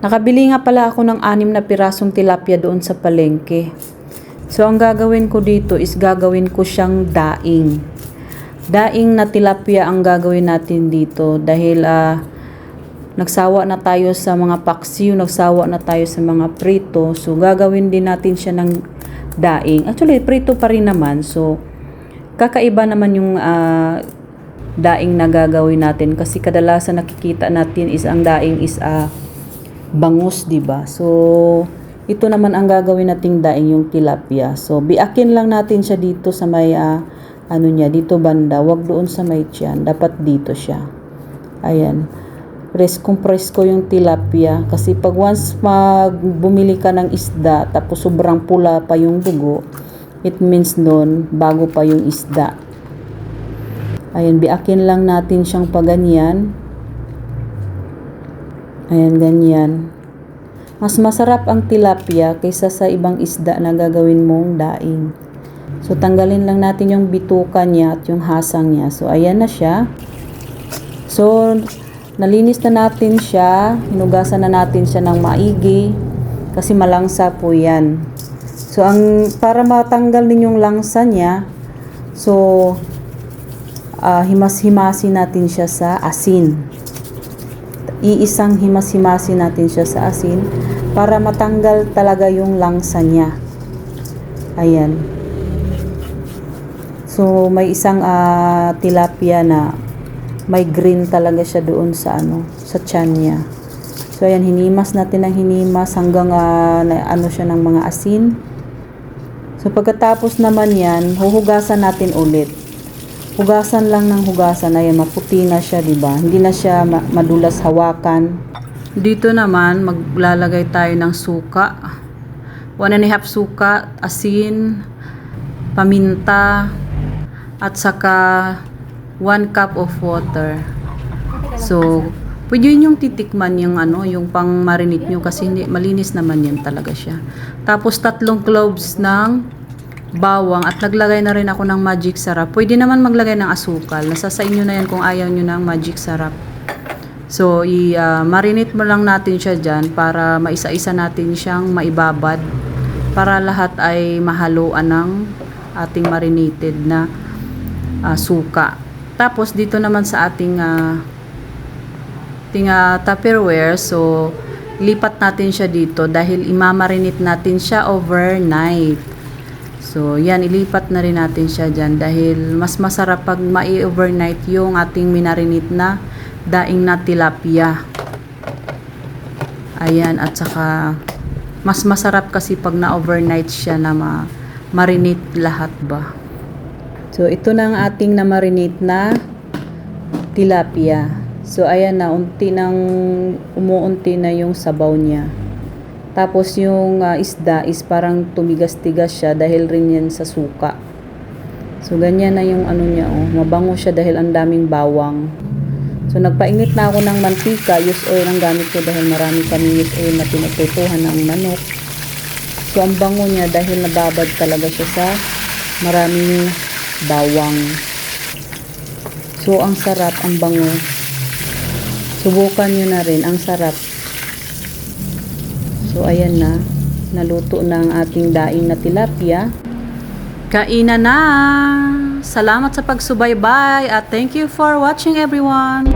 Nakabili nga pala ako ng 6 na pirasong tilapia doon sa palengke. So, ang gagawin ko dito is gagawin ko siyang daing. Daing na tilapia ang gagawin natin dito dahil nagsawa na tayo sa mga paksiw, nagsawa na tayo sa mga prito. So, gagawin din natin siya ng daing. Actually, prito pa rin naman. So, kakaiba naman yung daing na gagawin natin kasi kadalasan nakikita natin is ang daing is bangus, diba? So, ito naman ang gagawin nating daing, yung tilapia. So, biakin lang natin siya dito sa may dito banda, wag doon sa may tiyan, dapat dito siya. Ayan. Presko yung tilapia kasi pag once bumili ka ng isda tapos sobrang pula pa yung dugo, it means doon bago pa yung isda. Ayan, biakin lang natin siyang paganyan. Ayan, ganyan. Mas masarap ang tilapia kaysa sa ibang isda na gagawin mong daing. So, tanggalin lang natin yung bituka niya at yung hasang niya. So, ayan na siya. So, nalinis na natin siya. Hinugasan na natin siya ng maigi kasi malangsa po yan. So, para matanggal din yung langsa niya, so, himas-himasi natin siya sa asin. Iisang himas-himasi natin siya sa asin para matanggal talaga yung langsa niya. Ayan. So, may isang tilapia na may green talaga siya doon sa sa tiyan niya. So, ayan, hinimas natin ng hinimas hanggang siya ng mga asin. So, pagkatapos naman yan, huhugasan natin ulit. Hugasan lang ng hugasan. Ayan, maputi na siya, diba? Hindi na siya madulas hawakan. Dito naman, maglalagay tayo ng suka. 1.5 suka, asin, paminta, at saka 1 cup of water. So, pwede yun yung titikman yung yung pang marinate nyo kasi hindi, malinis naman yan talaga siya. Tapos 3 cloves ng bawang at naglagay na rin ako ng magic sarap. Pwede naman maglagay ng asukal. Nasa sa inyo na yan kung ayaw nyo ng magic sarap. So, marinate mo lang natin siya dyan para maisa-isa natin siyang maibabad para lahat ay mahaluan ng ating marinated na suka. Tapos, dito naman sa ating Tupperware, so, lipat natin siya dito dahil imamarinate natin siya overnight. So, yan, ilipat na rin natin siya dyan dahil mas masarap pag mai-overnight yung ating minarinate na daing na tilapia. Ayan, at saka mas masarap kasi pag na-overnight siya na marinate lahat ba. So, ito na ang ating na-marinate na tilapia. So, ayan na, umuunti na yung sabaw niya. Tapos yung isda is parang tumigas-tigas siya dahil rin yan sa suka. So, ganyan na yung niya, mabango siya dahil ang daming bawang. So, nagpainit na ako ng mantika, use oil ang gamit ko dahil marami kami use oil na pinututuhan ng manok. So, ang bango niya dahil nababad talaga siya sa maraming bawang. So, ang sarap, ang bango. Subukan nyo na rin, ang sarap. So, ayan na. Naluto na ang ating daing na tilapia. Kainan na! Salamat sa pagsubaybay at thank you for watching everyone!